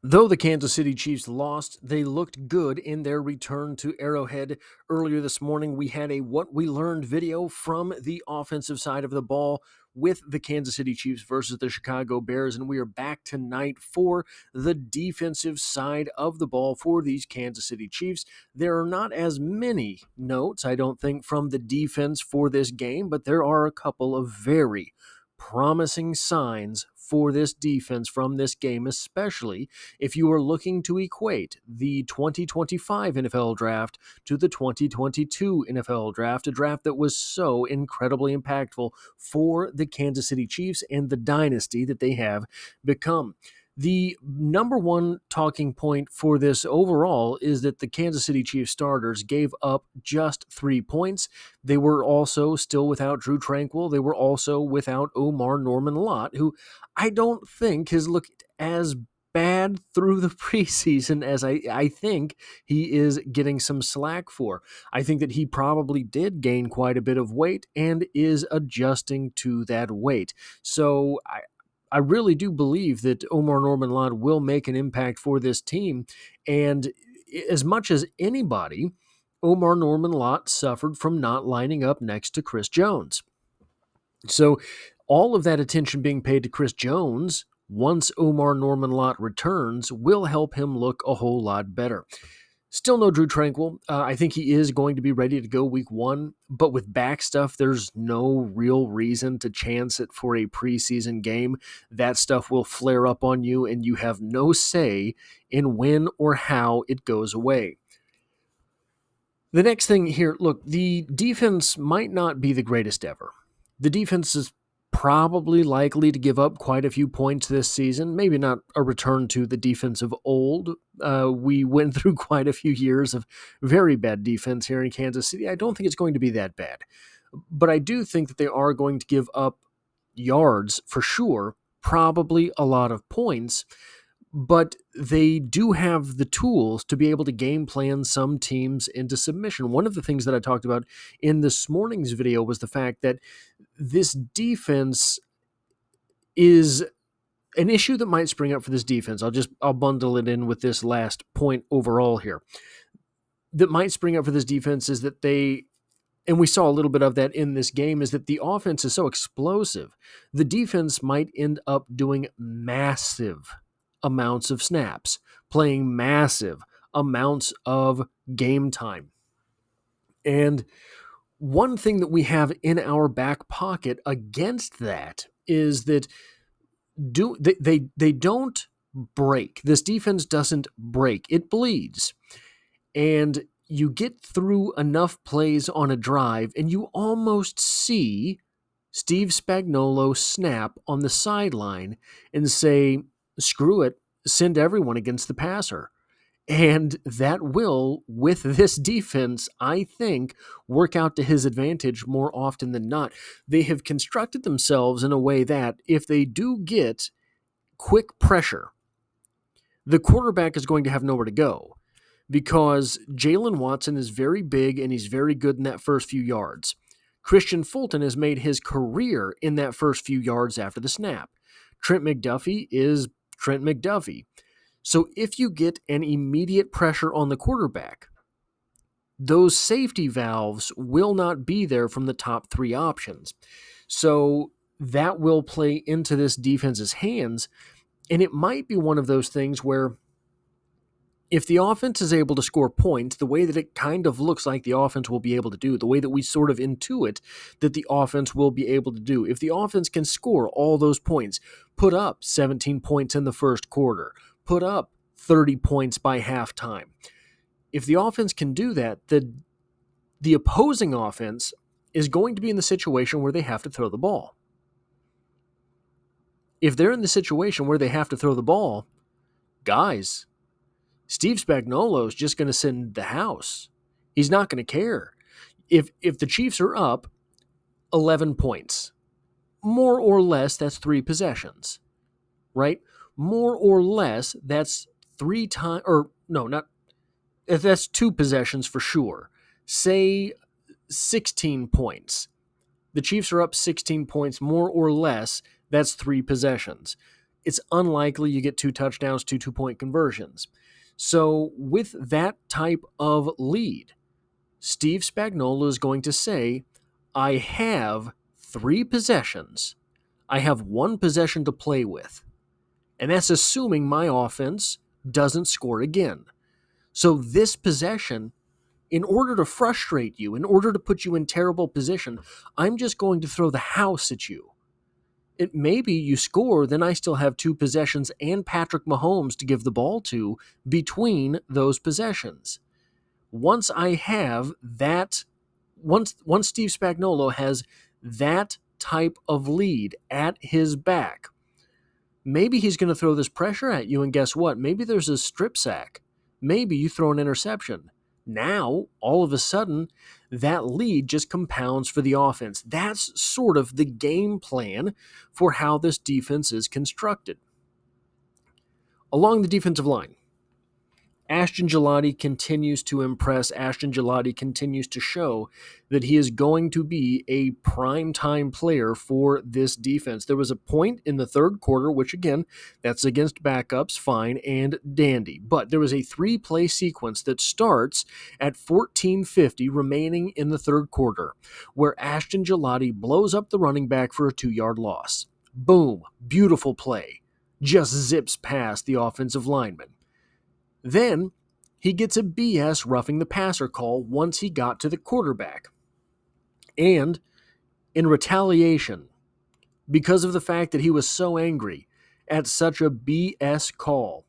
Though the Kansas City Chiefs lost, they looked good in their return to Arrowhead. Earlier this morning, we had a What We Learned video from the offensive side of the ball with the Kansas City Chiefs versus the Chicago Bears, and we are back tonight for the defensive side of the ball for these Kansas City Chiefs. There are not as many notes, I don't think, from the defense for this game, but there are a couple of very promising signs for this defense from this game, especially if you are looking to equate the 2025 NFL draft to the 2022 NFL draft, a draft that was so incredibly impactful for the Kansas City Chiefs and the dynasty that they have become. The number one talking point for this overall is that the Kansas City Chiefs starters gave up just 3 points. They were also still without Drue Tranquill. They were also without Omar Norman-Lott, who I don't think has looked as bad through the preseason as I think he is getting some slack for. I think that he probably did gain quite a bit of weight and is adjusting to that weight. So I really do believe that Omar Norman-Lott will make an impact for this team. And as much as anybody, Omar Norman-Lott suffered from not lining up next to Chris Jones. So all of that attention being paid to Chris Jones, once Omar Norman-Lott returns, will help him look a whole lot better. Still no Drue Tranquill. I think he is going to be ready to go week 1, but with back stuff, there's no real reason to chance it for a preseason game. That stuff will flare up on you, and you have no say in when or how it goes away. The next thing here, look, the defense might not be the greatest ever. The defense is probably likely to give up quite a few points this season. Maybe not a return to the defense of old. We went through quite a few years of very bad defense here in Kansas City. I don't think it's going to be that bad. But I do think that they are going to give up yards for sure, probably a lot of points. But they do have the tools to be able to game plan some teams into submission. One of the things that I talked about in this morning's video was the fact that this defense is an issue that might spring up for this defense. I'll bundle it in with this last point overall here. That might spring up for this defense is that and we saw a little bit of that in this game, is that the offense is so explosive. The defense might end up doing massive amounts of snaps, playing massive amounts of game time. And one thing that we have in our back pocket against that is that they don't break. This defense doesn't break. It bleeds. And you get through enough plays on a drive, and you almost see Steve Spagnuolo snap on the sideline and say, screw it, send everyone against the passer. And that will, with this defense, I think, work out to his advantage more often than not. They have constructed themselves in a way that if they do get quick pressure, the quarterback is going to have nowhere to go because Jalen Watson is very big and he's very good in that first few yards. Christian Fulton has made his career in that first few yards after the snap. Trent McDuffie is Trent McDuffie. So if you get an immediate pressure on the quarterback, those safety valves will not be there from the top 3 options. So that will play into this defense's hands, and it might be one of those things where if the offense is able to score points the way that it kind of looks like the offense will be able to do, the way that we sort of intuit that the offense will be able to do, if the offense can score all those points, put up 17 points in the first quarter, put up 30 points by halftime. If the offense can do that, the opposing offense is going to be in the situation where they have to throw the ball. If they're in the situation where they have to throw the ball, guys, Steve Spagnuolo is just going to send the house. He's not going to care. If the Chiefs are up 11 points, more or less, that's 3 possessions, right? More or less, that's 3 times, or no, not, if that's 2 possessions for sure. Say 16 points. The Chiefs are up 16 points, more or less, that's 3 possessions. it's unlikely you get 2 touchdowns, 2 2-point conversions. So with that type of lead, Steve Spagnuolo is going to say, I have 3 possessions. I have 1 possession to play with. And that's assuming my offense doesn't score again. So this possession, in order to frustrate you, in order to put you in terrible position, I'm just going to throw the house at you. It maybe you score, then I still have 2 possessions and Patrick Mahomes to give the ball to between those possessions. Once I have that, once Steve Spagnuolo has that type of lead at his back, maybe he's going to throw this pressure at you, and guess what? Maybe there's a strip sack. Maybe you throw an interception. Now, all of a sudden, that lead just compounds for the offense. That's sort of the game plan for how this defense is constructed. Along the defensive line, ASHTON GILLOTTE continues to impress. ASHTON GILLOTTE continues to show that he is going to be a prime-time player for this defense. There was a point in the third quarter, which again, that's against backups, fine and dandy. But there was a 3-play sequence that starts at 14:50 remaining in the third quarter, where ASHTON GILLOTTE blows up the running back for a 2-yard loss. Boom, beautiful play. Just zips past the offensive lineman. Then he gets a BS roughing the passer call once he got to the quarterback. And in retaliation, because of the fact that he was so angry at such a BS call,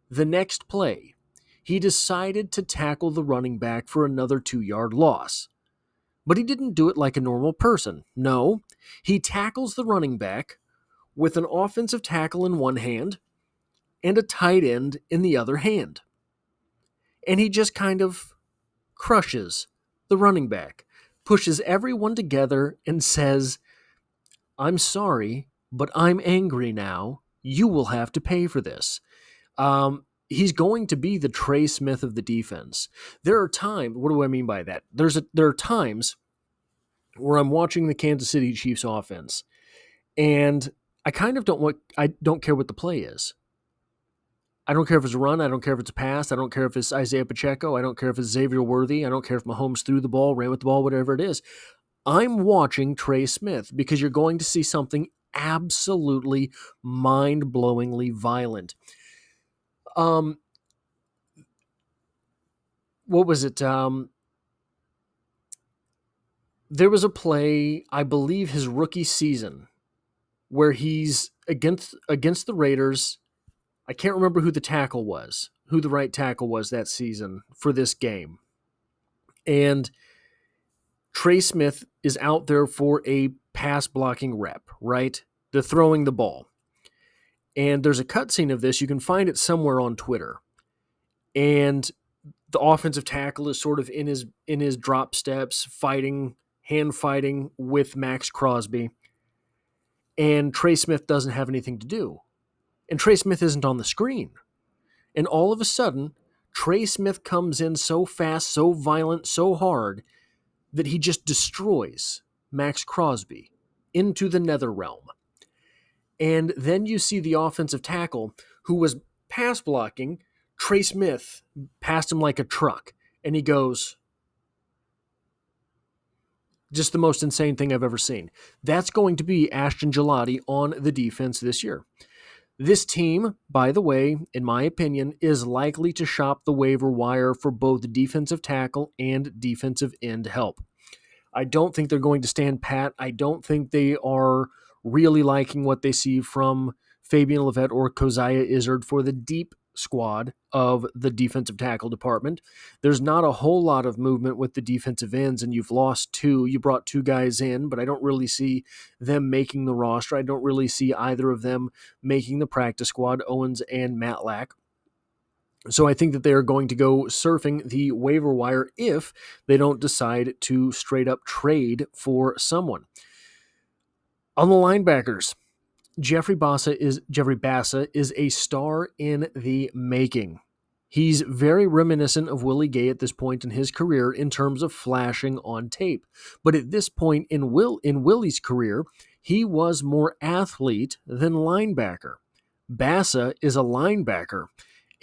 the next play, he decided to tackle the running back for another 2-yard loss. But he didn't do it like a normal person. No, he tackles the running back with an offensive tackle in one hand and a tight end in the other hand. And he just kind of crushes the running back, pushes everyone together and says, I'm sorry, but I'm angry now. You will have to pay for this. He's going to be the Trey Smith of the defense. There are times, what do I mean by that? There are times where I'm watching the Kansas City Chiefs offense, and I don't care what the play is. I don't care if it's a run. I don't care if it's a pass. I don't care if it's Isaiah Pacheco. I don't care if it's Xavier Worthy. I don't care if Mahomes threw the ball, ran with the ball, whatever it is. I'm watching Trey Smith because you're going to see something absolutely mind-blowingly violent. What was it? There was a play, I believe his rookie season, where he's against the Raiders. I can't remember who the right tackle was that season for this game. And Trey Smith is out there for a pass blocking rep, right? They're throwing the ball. And there's a cutscene of this. You can find it somewhere on Twitter. And the offensive tackle is sort of in his drop steps, hand fighting with Max Crosby. And Trey Smith doesn't have anything to do. And Trey Smith isn't on the screen. And all of a sudden, Trey Smith comes in so fast, so violent, so hard that he just destroys Max Crosby into the nether realm. And then you see the offensive tackle who was pass blocking. Trey Smith passed him like a truck. And he goes, just the most insane thing I've ever seen. That's going to be ASHTON GILLOTTE on the defense this year. This team, by the way, in my opinion, is likely to shop the waiver wire for both defensive tackle and defensive end help. I don't think they're going to stand pat. I don't think they are really liking what they see from Fabian Levette or Keough Izzard for the deep squad of the defensive tackle department. There's not a whole lot of movement with the defensive ends, and you've lost 2. You brought 2 guys in, but I don't really see them making the roster. I don't really see either of them making the practice squad, Owens and Matlack. So I think that they are going to go surfing the waiver wire if they don't decide to straight up trade for someone. On the linebackers, Jeffrey Bassa is a star in the making. He's very reminiscent of Willie Gay at this point in his career in terms of flashing on tape. But at this point in Willie's career, he was more athlete than linebacker. Bassa is a linebacker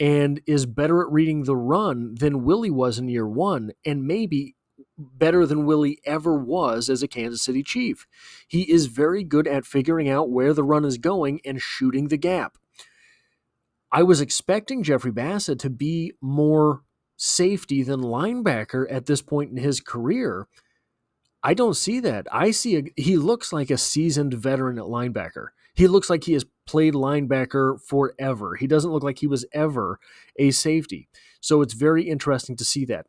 and is better at reading the run than Willie was in year one, and maybe better than Willie ever was as a Kansas City Chief. He is very good at figuring out where the run is going and shooting the gap. I was expecting Jeffrey Bassa to be more safety than linebacker at this point in his career. I don't see that. He looks like a seasoned veteran at linebacker. He looks like he has played linebacker forever. He doesn't look like he was ever a safety. So it's very interesting to see that.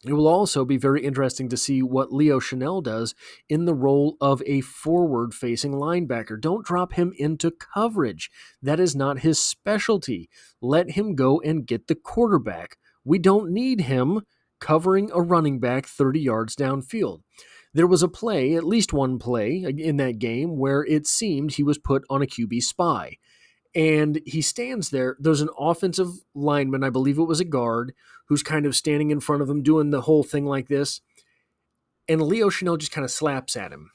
It will also be very interesting to see what Leo Chenal does in the role of a forward-facing linebacker. Don't drop him into coverage. That is not his specialty. Let him go and get the quarterback. We don't need him covering a running back 30 yards downfield. There was a play, at least one play in that game, where it seemed he was put on a QB spy. And he stands there. There's an offensive lineman, I believe it was a guard, who's kind of standing in front of him doing the whole thing like this. And Leo Chenal just kind of slaps at him.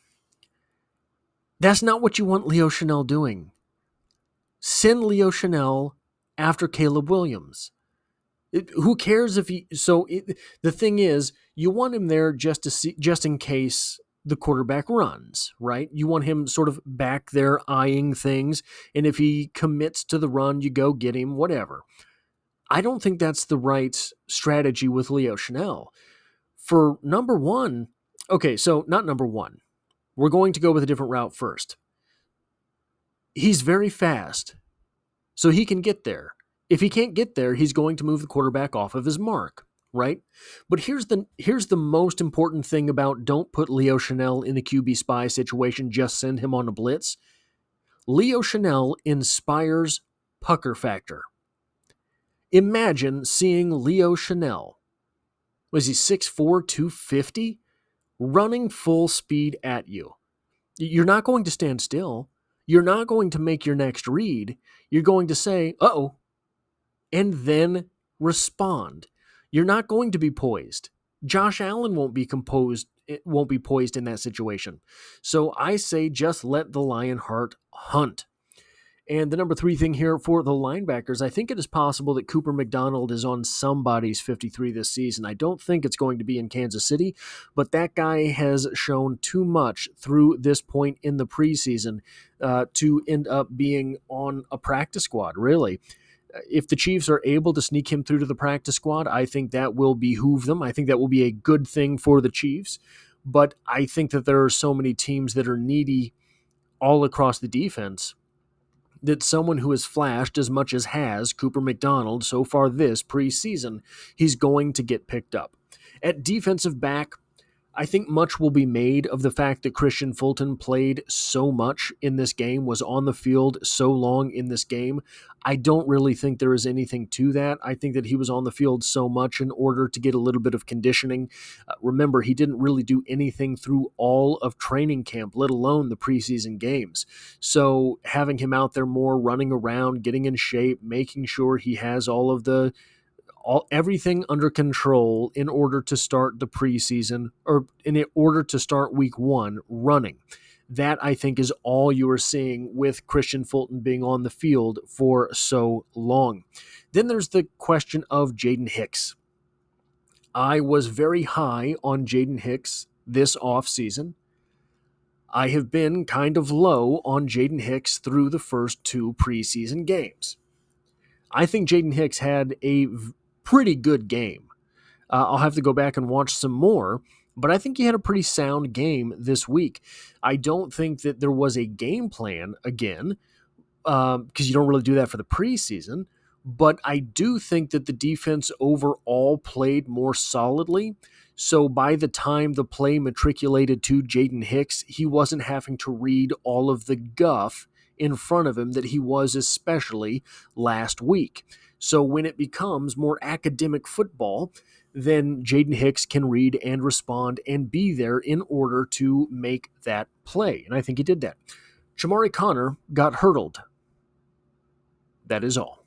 That's not what you want Leo Chenal doing. Send Leo Chenal after Caleb Williams. Who cares if he... the thing is, you want him there just in case the quarterback runs, right? You want him sort of back there eyeing things, and if he commits to the run, you go get him, whatever. I don't think that's the right strategy with Leo Chenal. For number one, okay, so not number one. We're going to go with a different route first. He's very fast, so he can get there. If he can't get there, he's going to move the quarterback off of his mark, right? But here's the most important thing about don't put Leo Chenal in the QB spy situation, just send him on a blitz. Leo Chenal inspires pucker factor. Imagine seeing Leo Chenal, was he 6'4", 250, running full speed at you. You're not going to stand still. You're not going to make your next read. You're going to say, uh-oh, and then respond. You're not going to be poised. Josh Allen won't be poised in that situation. So I say just let the Lionheart hunt. And the number 3 thing here for the linebackers, I think it is possible that Cooper McDonald is on somebody's 53 this season. I don't think it's going to be in Kansas City, but that guy has shown too much through this point in the preseason to end up being on a practice squad, really. If the Chiefs are able to sneak him through to the practice squad, I think that will behoove them. I think that will be a good thing for the Chiefs. But I think that there are so many teams that are needy all across the defense that someone who has flashed as much as has Cooper McDonald so far this preseason, he's going to get picked up. At defensive back, I think much will be made of the fact that Christian Fulton played so much in this game, was on the field so long in this game. I don't really think there is anything to that. I think that he was on the field so much in order to get a little bit of conditioning. Remember, he didn't really do anything through all of training camp, let alone the preseason games. So having him out there more, running around, getting in shape, making sure he has everything under control in order to start the preseason, or in order to start week 1 running. That, I think, is all you are seeing with Christian Fulton being on the field for so long. Then there's the question of Jaden Hicks. I was very high on Jaden Hicks this offseason. I have been kind of low on Jaden Hicks through the first 2 preseason games. I think Jaden Hicks had a pretty good game. I'll have to go back and watch some more, but I think he had a pretty sound game this week. I don't think that there was a game plan again, because you don't really do that for the preseason, but I do think that the defense overall played more solidly. So by the time the play matriculated to Jaden Hicks, he wasn't having to read all of the guff in front of him that he was, especially last week. So when it becomes more academic football, then Jaden Hicks can read and respond and be there in order to make that play. And I think he did that. Shamari Connor got hurdled. That is all.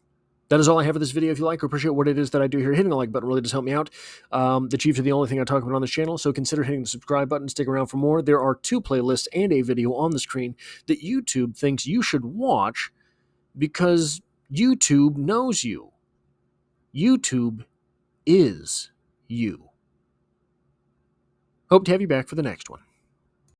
That is all I have for this video. If you like or appreciate what it is that I do here, hitting the like button really does help me out. The Chiefs are the only thing I talk about on this channel, so consider hitting the subscribe button. Stick around for more. There are 2 playlists and a video on the screen that YouTube thinks you should watch because YouTube knows you. YouTube is you. Hope to have you back for the next one.